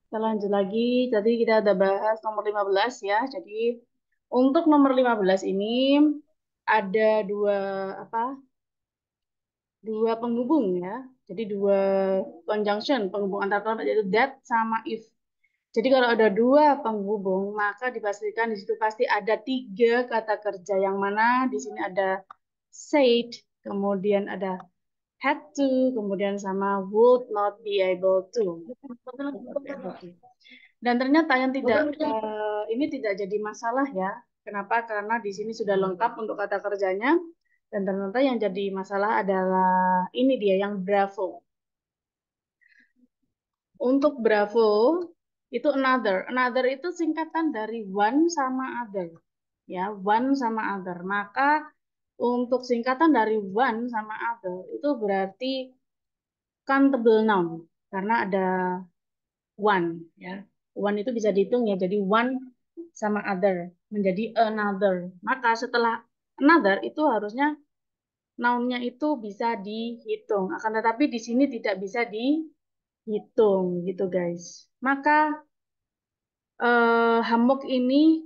Kita lanjut lagi. Tadi kita udah bahas nomor 15 ya. Jadi untuk nomor 15 ini ada dua apa? Dua penghubung ya. Jadi dua conjunction, penghubung antar kalimat yaitu that sama if. Jadi kalau ada dua penghubung, maka dipastikan di situ pasti ada tiga kata kerja yang mana di sini ada said, kemudian ada had to, kemudian sama would not be able to. Dan ternyata yang tidak ini tidak jadi masalah ya. Kenapa? Karena di sini sudah lengkap untuk kata kerjanya. Dan ternyata yang jadi masalah adalah ini dia yang bravo. Untuk bravo itu another. Another itu singkatan dari one sama other. Ya, one sama other. Maka untuk singkatan dari one sama other itu berarti countable noun karena ada one ya. One itu bisa dihitung ya. Jadi one sama other menjadi another. Maka setelah another itu harusnya nounnya itu bisa dihitung. Akan tetapi di sini tidak bisa dihitung gitu guys. Maka hammock ini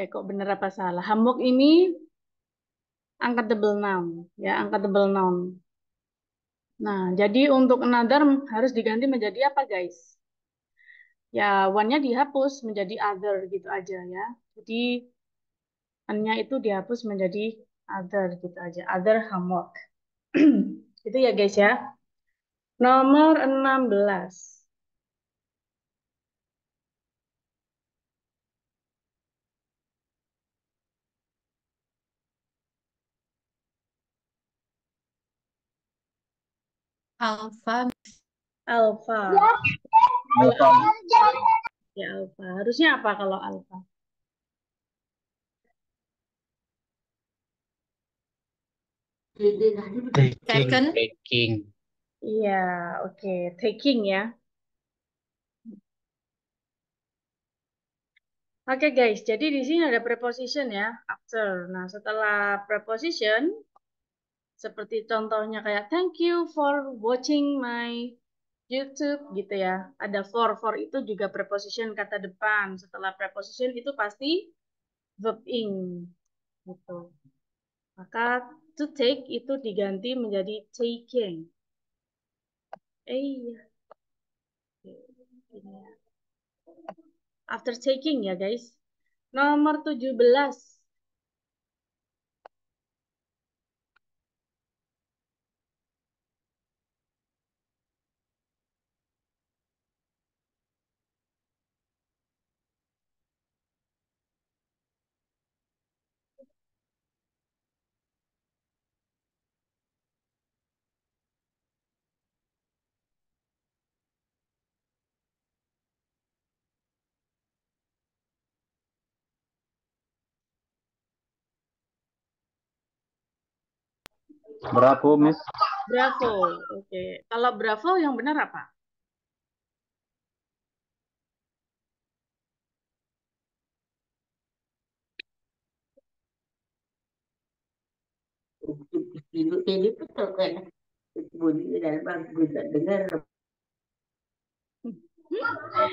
kok bener apa salah? Hammock ini uncountable noun ya, uncountable noun. Nah, jadi untuk another harus diganti menjadi apa guys? Ya, one-nya dihapus menjadi other gitu aja ya. Jadi N-nya itu dihapus menjadi other gitu aja. Other hammock. Itu ya guys ya. Nomor 16. Alfa. Alpha. Kalau Alfa. ya alpha. Harusnya apa kalau alpha? Second. Taking. Iya, oke. Taking ya. Oke guys, jadi di sini ada preposition ya, after. Nah, setelah preposition, seperti contohnya kayak thank you for watching my YouTube gitu ya. Ada for itu juga preposition kata depan. Setelah preposition itu pasti verb ing gitu. Maka to take itu diganti menjadi taking. Iya. Ini ya. After taking ya guys. Nomor 17. Bravo, Miss. Bravo. Oke. Kalau bravo yang benar apa? Ini betul kan bunyi dan bagus dengar.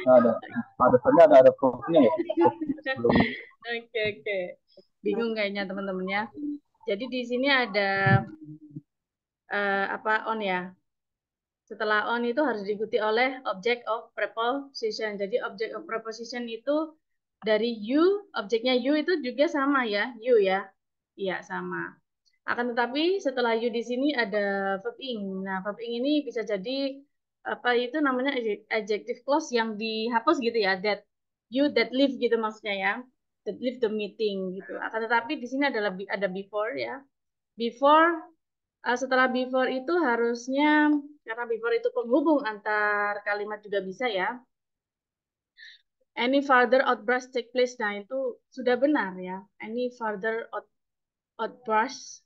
Ada saja ada verb-nya ya. Belum. Oke, oke. Bingung kayaknya teman-temannya. Jadi di sini ada apa on ya. Setelah on itu harus diikuti oleh object of preposition. Jadi object of preposition itu dari you, objeknya you itu juga sama ya, you ya. Iya, sama. Akan tetapi setelah you di sini ada verb ing. Nah, verb ing ini bisa jadi apa itu namanya adjective clause yang dihapus gitu ya, that you that leave gitu maksudnya ya. That leave the meeting gitu. Akan tetapi di sini ada before ya. Before setelah before itu harusnya karena before itu penghubung antar kalimat juga bisa ya. Any further outburst take place. Nah, itu sudah benar ya. Any further outburst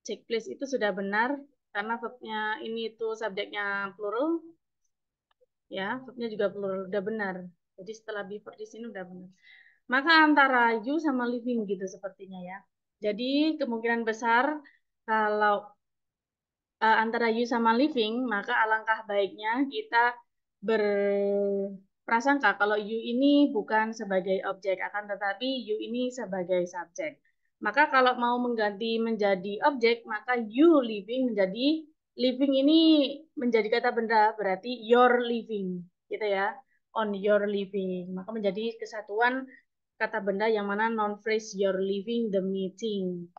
take place itu sudah benar karena verbnya ini itu subjeknya plural ya, verbnya juga plural udah benar. Jadi setelah before di sini udah benar. Maka antara you sama living gitu sepertinya ya. Jadi kemungkinan besar kalau antara you sama living, maka alangkah baiknya kita berprasangka kalau you ini bukan sebagai objek, akan tetapi you ini sebagai subjek. Maka kalau mau mengganti menjadi objek, maka you living menjadi living ini menjadi kata benda, berarti your living, gitu ya. On your living. Maka menjadi kesatuan kata benda yang mana non phrase your living the meeting.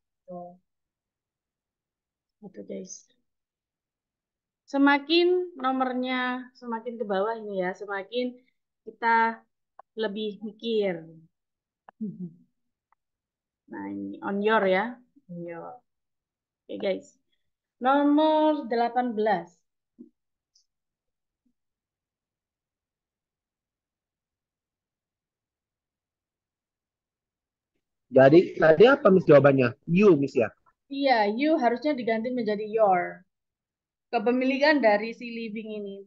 Gitu guys. Semakin nomornya semakin ke bawah ini ya, semakin kita lebih mikir. Nah, ini on your ya. On your. Oke guys. Nomor 18. Jadi tadi apa Miss jawabannya? You Miss ya. Iya, you harusnya diganti menjadi your. Kepemilikan dari si living ini.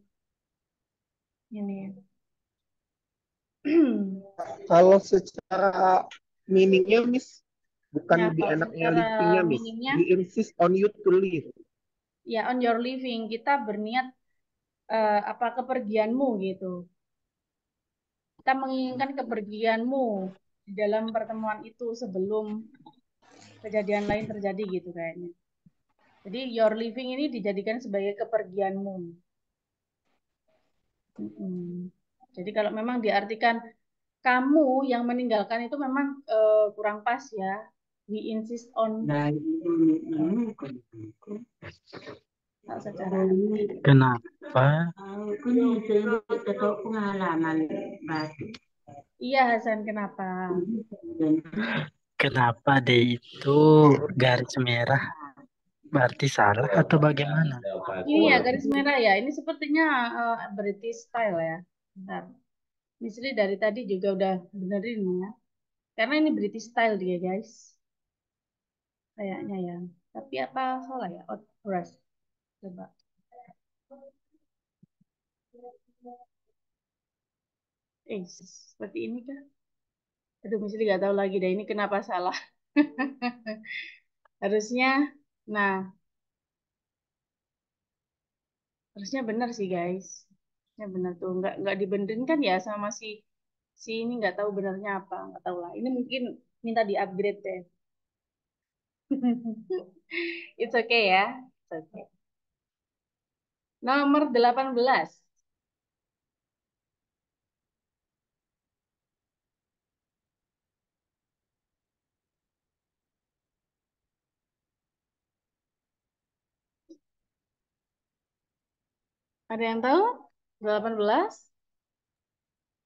Ini. Kalau secara meaningnya Miss bukan Ya, lebih kalau enaknya secara livingnya Miss. meaningnya, We insist on you to live. ya on your living kita berniat apa kepergianmu gitu. Kita menginginkan kepergianmu di dalam pertemuan itu sebelum kejadian lain terjadi gitu kayaknya. Jadi your living ini dijadikan sebagai kepergianmu. Jadi kalau memang diartikan kamu yang meninggalkan itu memang kurang pas ya. We insist on Nah, ini secara Kenapa? aku nih tahu pengalaman batu. iya Hasan, kenapa? Kenapa D itu garis merah? Berarti salah atau bagaimana? Ini ya garis merah ya. Ini sepertinya British style ya. Bentar. Misri dari tadi juga udah benerin ya. Karena ini British style dia guys. Kayaknya ya. Tapi apa salah ya? Outbrush. Coba. Seperti ini kah? Aduh, Misri nggak tahu lagi deh ini kenapa salah. Harusnya, nah, harusnya benar sih guys. Ya benar tuh, nggak dibenerin kan ya sama si si ini nggak tahu benernya apa, nggak tahu lah. Ini mungkin minta di upgrade deh. It's okay ya. It's okay. Nomor 18. Ada yang tahu? 18?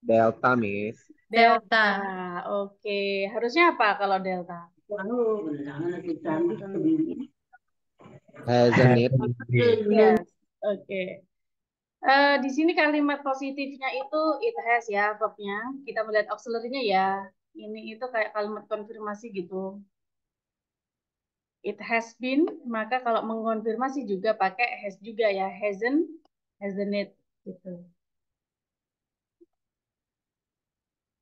Delta Miss. Delta. Oke. Harusnya apa kalau delta? Hasn't it? Yes. Oke. Di sini kalimat positifnya itu it has ya, verbnya. Kita melihat auxiliary-nya ya. Ini itu kayak kalimat konfirmasi gitu. It has been, maka kalau mengonfirmasi juga pakai has juga ya. Hasn't it, gitu.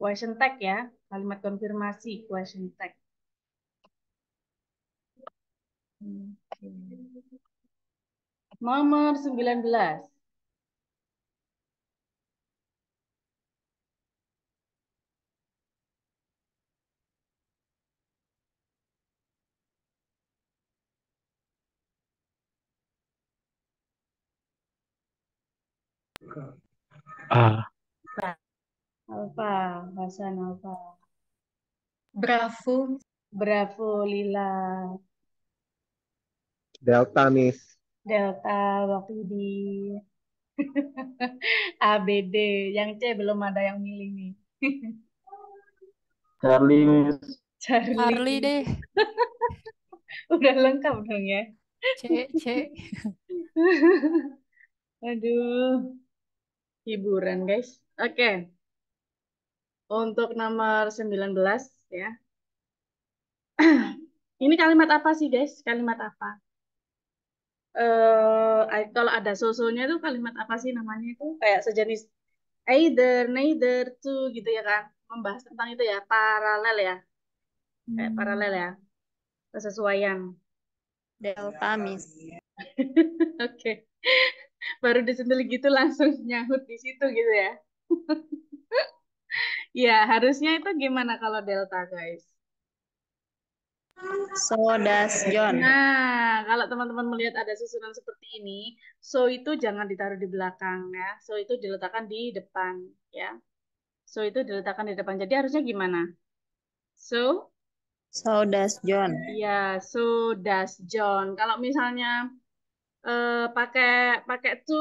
Question tag ya, kalimat konfirmasi, question tag. Nomor 19. Alfa, Hasan Alfa. Bravo. Bravo, Lila. Delta Miss. Delta, waktu di ABD. Yang C belum ada yang milih nih. Charlie Miss. Charlie deh. Udah lengkap dong ya. C. Aduh. Hiburan guys. Oke. Untuk nomor 19 ya. Ini kalimat apa sih guys? Kalimat apa? Kalau ada sosonya itu kalimat apa sih namanya itu? Kayak sejenis either, neither, to gitu ya kan? Membahas tentang itu ya, paralel ya. Kayak paralel ya. Kesesuaian. Delta Miss. Oke. Baru disentuh gitu langsung nyahut di situ gitu ya. Ya, harusnya itu gimana kalau delta, guys? So does John. Nah, kalau teman-teman melihat ada susunan seperti ini, so itu jangan ditaruh di belakang ya. So itu diletakkan di depan ya. So itu diletakkan di depan. Jadi harusnya gimana? So, So does John. ya, so does John. Kalau misalnya pakai pakai to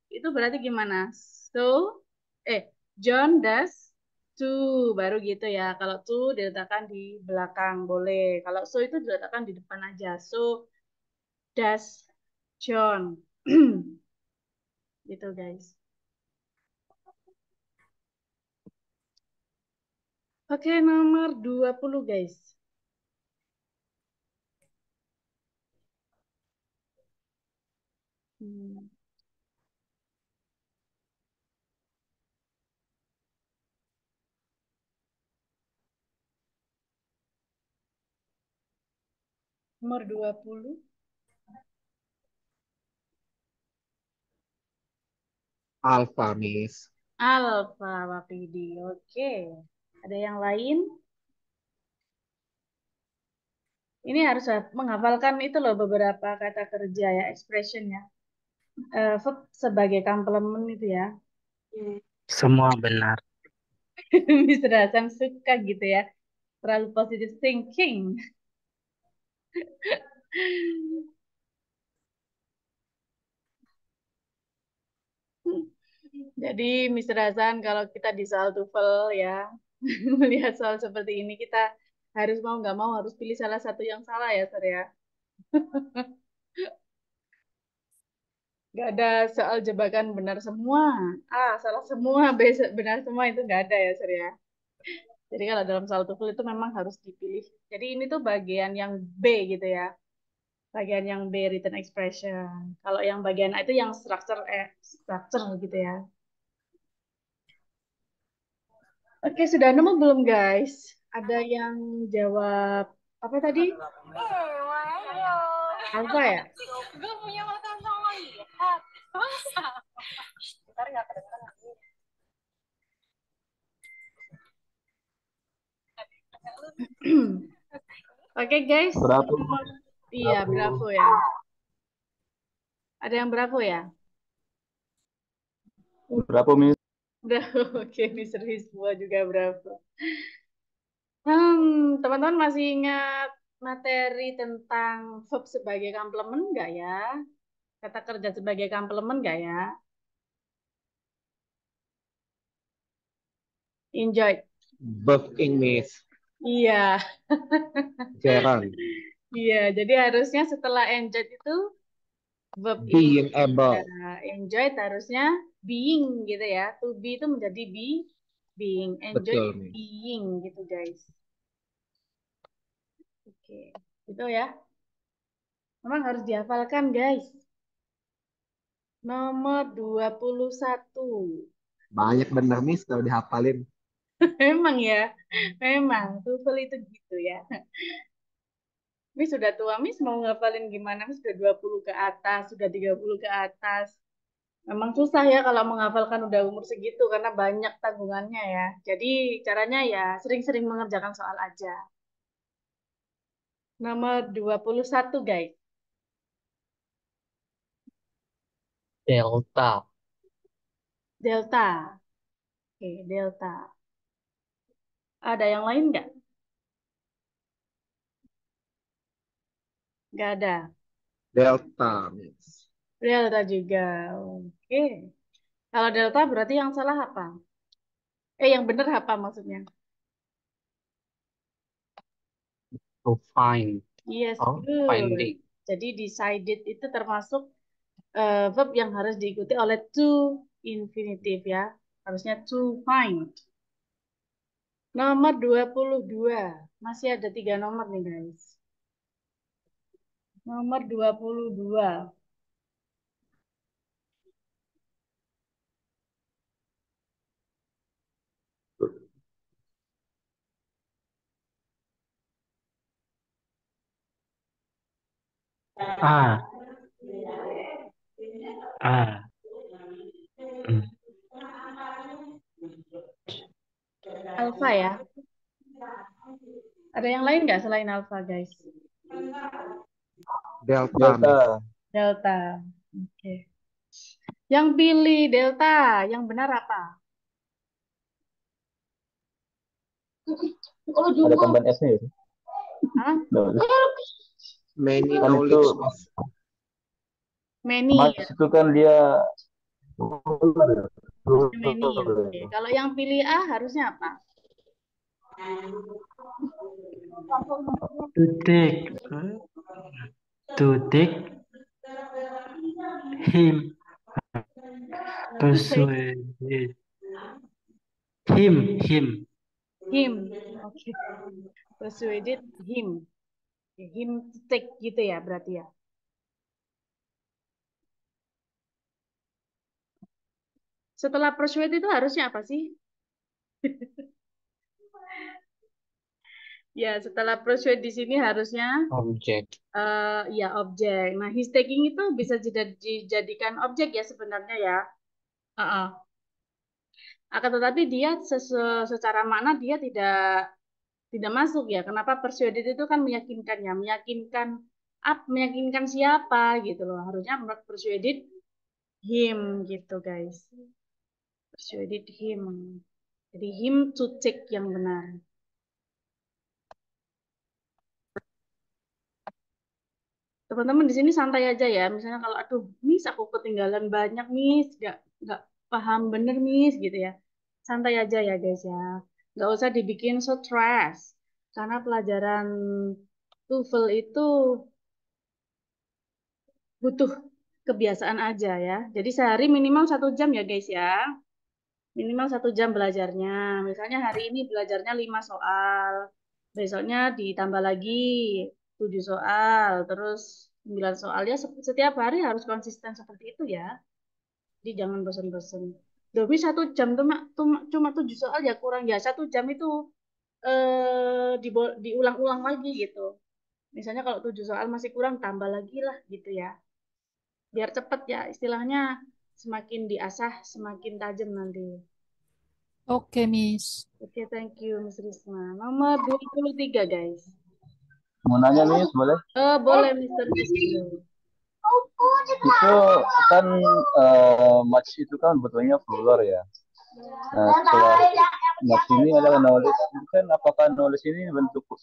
itu berarti gimana? So, eh, John does to baru gitu ya. Kalau to diletakkan di belakang boleh. Kalau so itu diletakkan di depan aja. So does John. Gitu guys. Oke, nomor 20 guys. Hmm. Nomor 20. Alpha, Miss. Alfa Wapidi. Oke. Ada yang lain? Ini harus menghafalkan itu loh beberapa kata kerja ya, expression ya. Verb sebagai komplement itu ya. Semua benar. Mr. Hasan suka gitu ya. Terlalu positive thinking. Jadi Mr. Hasan kalau kita di soal TOEFL ya, melihat soal seperti ini kita harus mau nggak mau harus pilih salah satu yang salah ya, Sir ya. Nggak ada soal jebakan benar semua. Salah semua, B benar semua itu nggak ada ya, Sir ya. Jadi kalau dalam soal TOEFL itu memang harus dipilih. Jadi ini tuh bagian yang B gitu ya. Bagian yang B written expression. Kalau yang bagian A itu yang structure gitu ya. Oke, sudah nemu belum guys? Ada yang jawab apa tadi? Alfa ya? Gue punya mata sama lihat. Masa? Ntar nggak kedengeran. Oke guys. Berapa? Iya, bravo ya. Ada yang bravo ya? Berapa, Miss? Bravo. Oke, Mr. Hisbua juga bravo. Teman-teman masih ingat materi tentang verb sebagai komplement nggak ya? Kata kerja sebagai komplement nggak ya? Enjoy. Buffing, Miss. Iya, Jarang. iya. Jadi harusnya setelah enjoy itu verb Being ini able. ya, enjoy harusnya being gitu ya. To be itu menjadi being. Enjoy Betul, Miss. being gitu guys. Oke, itu ya. Memang harus dihafalkan guys. Nomor 21. Banyak bener, Miss, kalau dihafalin. Memang ya, memang TOEFL itu gitu ya. Miss sudah tua, Miss mau ngapalin gimana? Miss sudah 20 ke atas, sudah 30 ke atas. Memang susah ya kalau menghafalkan udah umur segitu karena banyak tanggungannya ya. Jadi caranya ya sering-sering mengerjakan soal aja. Nomor 21 guys. Delta. Delta. Oke, delta. Ada yang lain nggak? Nggak ada. Delta, Miss. Delta juga. Oke. Kalau delta berarti yang salah apa? Yang benar apa maksudnya? To find. Yes, Oh, good. finding. Jadi decided itu termasuk verb yang harus diikuti oleh to infinitive ya. Harusnya to find. Nomor 22. Masih ada 3 nomor nih guys. Nomor 22. Ah, A. Hmm. Alfa ya. Ada yang lain nggak selain alfa, guys? Delta, Miss. Delta. Delta. Oke. Yang pilih delta, yang benar apa? Ada tambahan S-nya ya? Hah? Many Kan itu knowledge, Miss. Many Mas ya. itu kan dia Harusnya many ya. Oke. Kalau yang pilih A harusnya apa? To take. To take him. Persuade. Him. Him. Oke. Persuaded him. Oke, him to take gitu ya berarti ya. Setelah persuade itu harusnya apa sih? Ya, setelah persuade di sini harusnya Objek. ya objek. Nah, his taking itu bisa dijadikan objek ya sebenarnya ya. Heeh. Akan tetapi dia secara makna dia tidak masuk ya. Kenapa persuaded itu kan meyakinkan ya, meyakinkan siapa gitu loh. Harusnya persuaded him gitu guys. Persuaded him. Jadi him to take yang benar. Teman-teman di sini santai aja ya. Misalnya kalau aduh, Miss aku ketinggalan banyak Miss, nggak paham bener Miss gitu ya. Santai aja ya guys ya. Nggak usah dibikin stress. Karena pelajaran TOEFL itu butuh kebiasaan aja ya. Jadi sehari minimal 1 jam ya guys ya. Minimal 1 jam belajarnya. Misalnya hari ini belajarnya 5 soal. Besoknya ditambah lagi 7 soal. Terus 9 soal. Ya setiap hari harus konsisten seperti itu ya. Jadi jangan bosan-bosan. Demi 1 jam cuma 7 soal ya kurang ya. 1 jam itu diulang-ulang lagi gitu. Misalnya kalau 7 soal masih kurang tambah lagi lah gitu ya. Biar cepet ya istilahnya semakin diasah semakin tajam nanti. Oke, Miss. Oke, thank you Miss Risma. Nomor 23 guys. mau nanya Miss, boleh? Boleh Mr. Rizky. Itu kan match itu kan betulnya floor ya. Nah, setelah match ini ada knowledge, itu kan apakah knowledge ini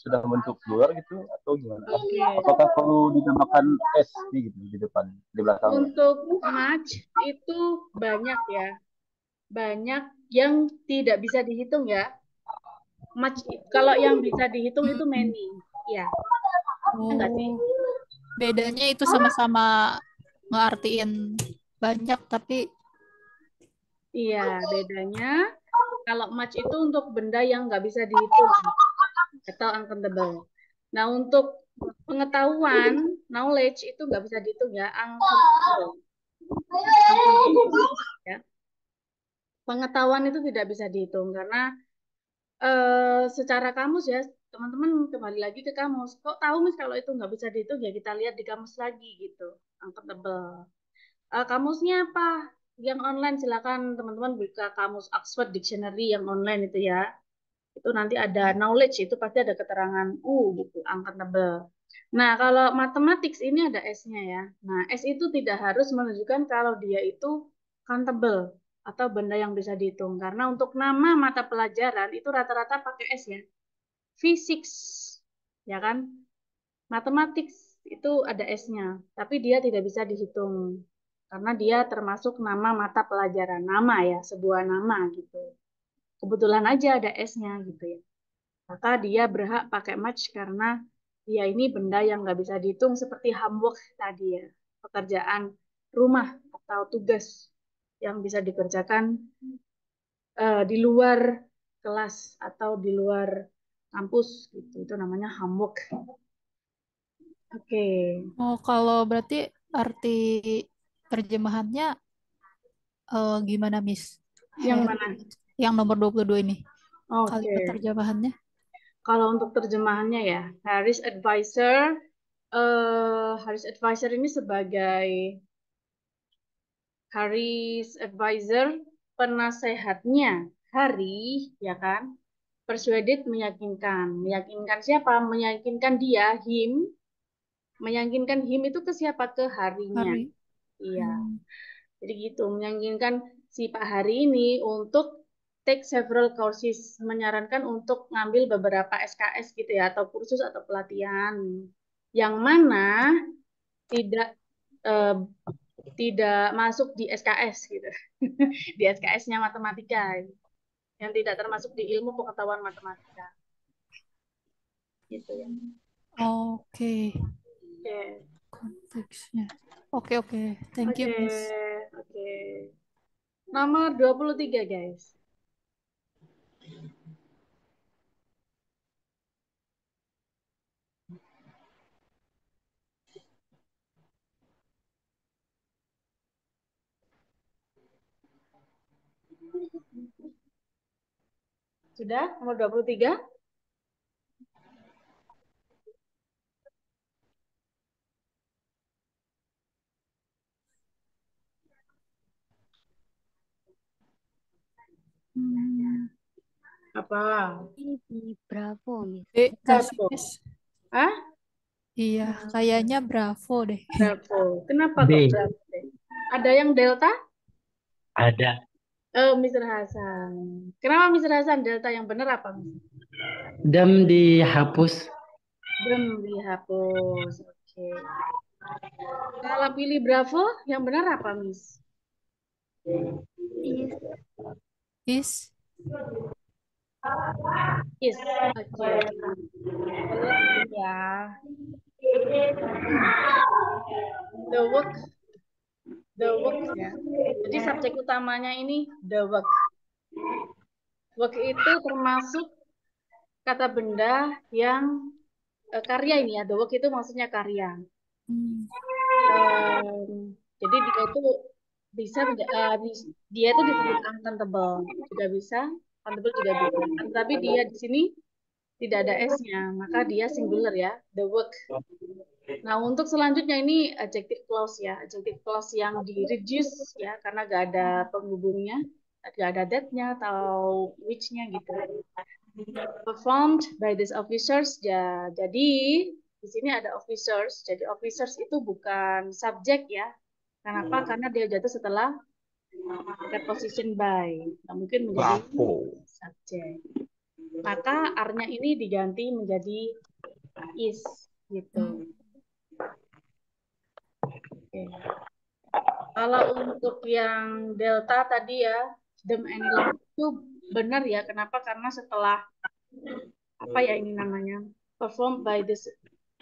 sudah bentuk floor gitu atau gimana? Oke. Apakah perlu ditambahkan S nih gitu di depan, di belakang? Untuk match itu banyak ya. Banyak yang tidak bisa dihitung ya. Match kalau yang bisa dihitung itu many. Ya, enggak sih? Bedanya itu sama-sama ngeartiin banyak, tapi Iya, bedanya kalau match itu untuk benda yang nggak bisa dihitung atau uncountable. Nah, untuk pengetahuan, knowledge itu nggak bisa dihitung ya, uncountable. Ya. Pengetahuan itu tidak bisa dihitung karena secara kamus ya, teman-teman kembali lagi ke kamus. Kok tahu Miss kalau itu nggak bisa dihitung ya kita lihat di kamus lagi gitu, uncountable. Kamusnya apa? Yang online silakan teman-teman buka kamus Oxford Dictionary yang online itu ya. Itu nanti ada knowledge itu pasti ada keterangan gitu, uncountable. Nah, kalau mathematics ini ada S-nya ya. Nah, S itu tidak harus menunjukkan kalau dia itu countable atau benda yang bisa dihitung. Karena untuk nama mata pelajaran itu rata-rata pakai S ya. Physics, ya kan? Mathematics itu ada S-nya, tapi dia tidak bisa dihitung. Karena dia termasuk nama mata pelajaran. Nama ya, sebuah nama gitu. Kebetulan aja ada S-nya gitu ya. Maka dia berhak pakai match karena dia ini benda yang nggak bisa dihitung seperti homework tadi ya. Pekerjaan rumah atau tugas yang bisa dikerjakan di luar kelas atau di luar kampus gitu. Itu namanya homework. Oke. kalau berarti arti terjemahannya gimana, Miss? Yang mana? Yang nomor 22 ini. Oke. Kalimat terjemahannya. Kalau untuk terjemahannya ya, Harris Advisor ini sebagai Harry's advisor, penasehatnya Harry, ya kan? Persuaded, meyakinkan. Meyakinkan siapa? Meyakinkan dia, him. Meyakinkan him itu ke siapa? Ke Harry-nya. Hari. Iya. Jadi gitu, meyakinkan si Pak Hari ini untuk take several courses, menyarankan untuk ngambil beberapa SKS gitu ya, atau kursus atau pelatihan. Yang mana tidak eh, tidak masuk di SKS gitu. Di SKS-nya matematika. Yang tidak termasuk di ilmu pengetahuan matematika. Gitu ya. Oke. Oke. Konteksnya. Oke. Thank you, Oke, Miss. oke. Nomor 23, guys. Sudah? Nomor 23? Apa? Bravo, Miss. B, nggak sih, Bravo. Miss? Hah? Iya, kayaknya Bravo deh. Bravo. Kenapa B. kok Bravo? Ada yang Delta? Ada. Oh, Mr. Hasan. Kenapa Mr. Hasan? Delta yang benar apa, Miss? Dem dihapus. Dem dihapus. Oke. Kalau pilih Bravo, yang benar apa, Miss? Is. Is. Is. Oke. Lihat ya. The work ya. Jadi subjek utamanya ini the work. Work itu termasuk kata benda yang karya ini ya. The work itu maksudnya karya. Jadi dia itu bisa dia itu disebut uncountable juga bisa, countable juga bisa. Tapi dia di sini tidak ada s-nya, maka dia singular ya, the work. Nah, untuk selanjutnya ini adjective clause ya, adjective clause yang di reduce ya, karena gak ada penghubungnya, gak ada that-nya atau which-nya gitu. Performed by these officers ya, jadi di sini ada officers, jadi officers itu bukan subjek ya. Kenapa? Karena dia jatuh setelah preposition by, nggak mungkin menjadi subjek. Maka R-nya ini diganti menjadi is gitu. Oke. Kalau untuk yang delta tadi ya, them any longer itu benar ya. Kenapa? Karena setelah apa ya ini namanya perform by this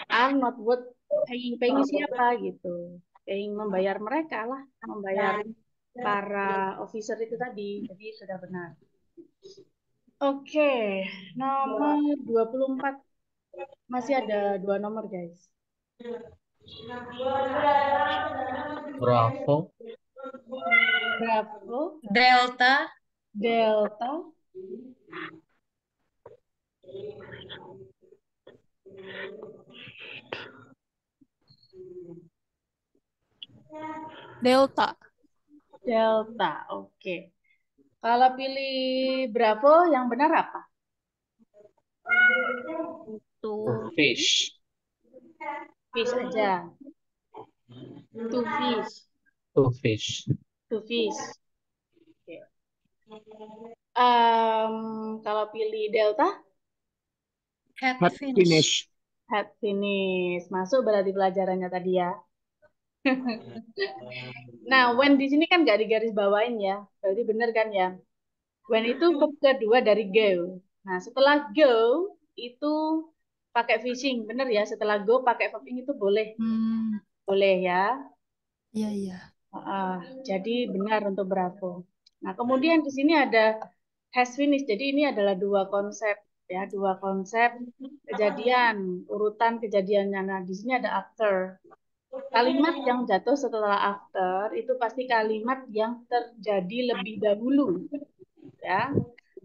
are not worth paying siapa gitu, paying membayar mereka lah, membayar para officer itu tadi. Jadi sudah benar. Oke, nomor 24. Masih ada 2 nomor, guys. Bravo. Bravo. Delta. Delta. Delta. Delta, oke. Kalau pilih Bravo, yang benar apa? To Fish. Fish aja. To fish. To fish. To fish. Oke. Kalau pilih Delta? Head Hot finish. finish. Head finish. Masuk berarti pelajarannya tadi ya. Nah, when di sini kan nggak digaris bawain ya. Berarti benar kan ya? When itu verb kedua dari go. Nah, setelah go itu pakai fishing. Benar ya? Setelah go pakai verb ini itu boleh. Boleh ya. Iya. Jadi benar untuk Bravo. Nah, kemudian di sini ada has finished. Jadi ini adalah dua konsep ya, dua konsep kejadian, urutan kejadiannya. Nah, di sini ada after. Kalimat yang jatuh setelah after itu pasti kalimat yang terjadi lebih dahulu. Ya.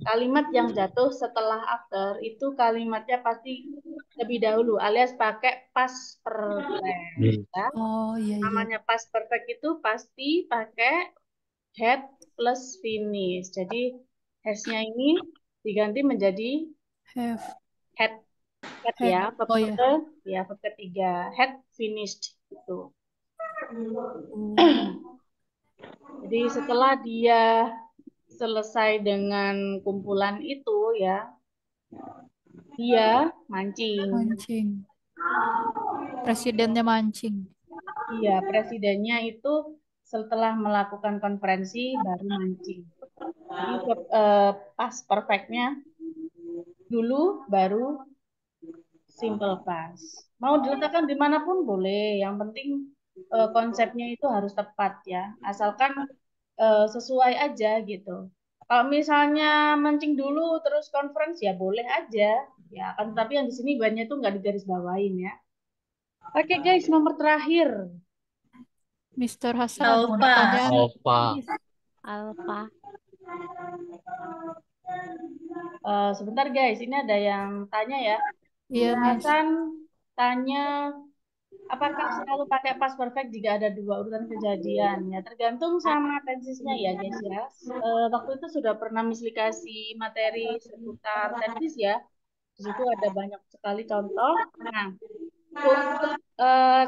Kalimat yang jatuh setelah after itu kalimatnya pasti lebih dahulu alias pakai past perfect ya. Oh, iya, iya. Namanya past perfect itu pasti pakai had plus finish. Jadi has-nya ini diganti menjadi Have. had ya, Have. Oh, iya. verb ketiga, had finished itu. Jadi setelah dia selesai dengan kumpulan itu ya, dia mancing. Mancing. Presidennya mancing. Iya, presidennya itu setelah melakukan konferensi baru mancing. Jadi past perfect-nya dulu baru simple past. Mau diletakkan dimanapun boleh, yang penting konsepnya itu harus tepat ya, asalkan sesuai aja gitu. Kalau misalnya mancing dulu terus conference ya boleh aja, ya kan. Tapi yang di sini banyak tuh nggak digarisbawain ya. Oke guys, nomor terakhir. Mr. Hasan ada Alpha. pertanyaan. Alpha. Alpha. Sebentar guys, ini ada yang tanya ya. Iya, Miss. Hasan tanya, apakah selalu pakai past perfect jika ada dua urutan kejadian? Ya tergantung sama tensisnya ya guys ya. Waktu itu sudah pernah Miss kasih materi seputar tensis ya. Di situ ada banyak sekali contoh. Nah, untuk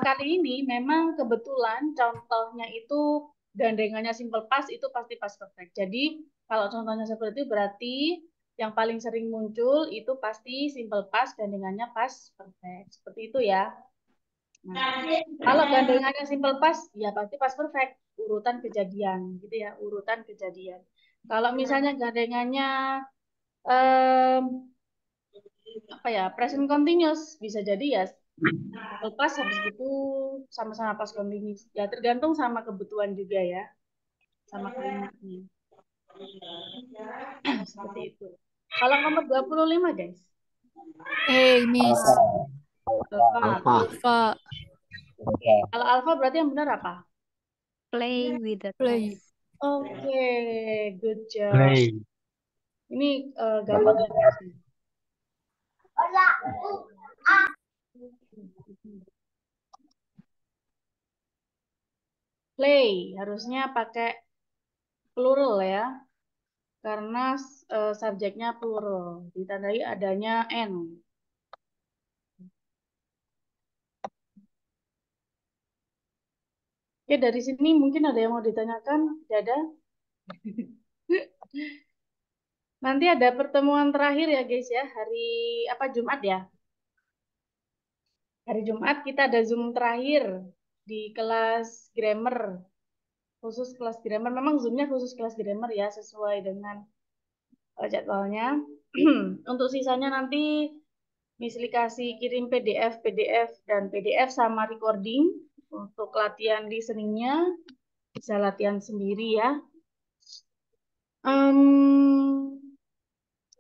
kali ini memang kebetulan contohnya itu gandengannya simple past itu pasti past perfect. Jadi kalau contohnya seperti itu berarti yang paling sering muncul itu pasti simple past gandengannya past perfect. Seperti itu ya. Nah, kalau gandengannya simple past ya pasti past perfect, urutan kejadian gitu ya, urutan kejadian. Kalau misalnya gandengannya apa ya, present continuous bisa jadi ya simple past habis itu sama-sama past continuous. Ya tergantung sama kebutuhan juga ya, sama kalimatnya. Seperti itu. Kalau nomor 25 guys. Miss. Alpha. Alpha. Kalau alpha berarti yang benar apa? Play with the Play. toys. Oke, good job. Play. Ini gambarnya guys. Play harusnya pakai plural ya, karena subjeknya plural, ditandai adanya n. Oke, dari sini mungkin ada yang mau ditanyakan? Tidak ada? Nanti ada pertemuan terakhir ya guys ya, hari apa, Jumat ya? Hari Jumat kita ada Zoom terakhir di kelas grammar. Khusus kelas grammar, memang Zoom-nya khusus kelas grammar ya, sesuai dengan jadwalnya. Untuk sisanya nanti Miss kasih kirim PDF, dan PDF sama recording untuk latihan listeningnya, bisa latihan sendiri ya.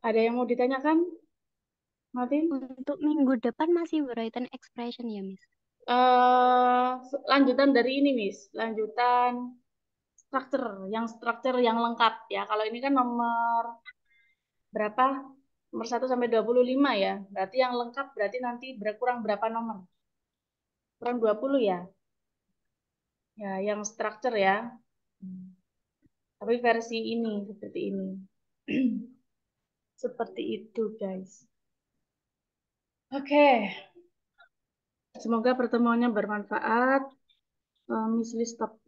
Ada yang mau ditanyakan, Martin? Untuk minggu depan masih written expression ya, Miss? Lanjutan dari ini, Miss. Lanjutan struktur yang lengkap ya. Kalau ini kan nomor berapa? Nomor 1 sampai 25 ya. Berarti yang lengkap berarti nanti berkurang berapa nomor? Kurang 20 ya. Ya, yang struktur ya. Tapi versi ini seperti ini. Seperti itu, guys. Oke. Semoga pertemuannya bermanfaat. Miss Lee stop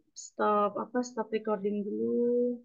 recording dulu.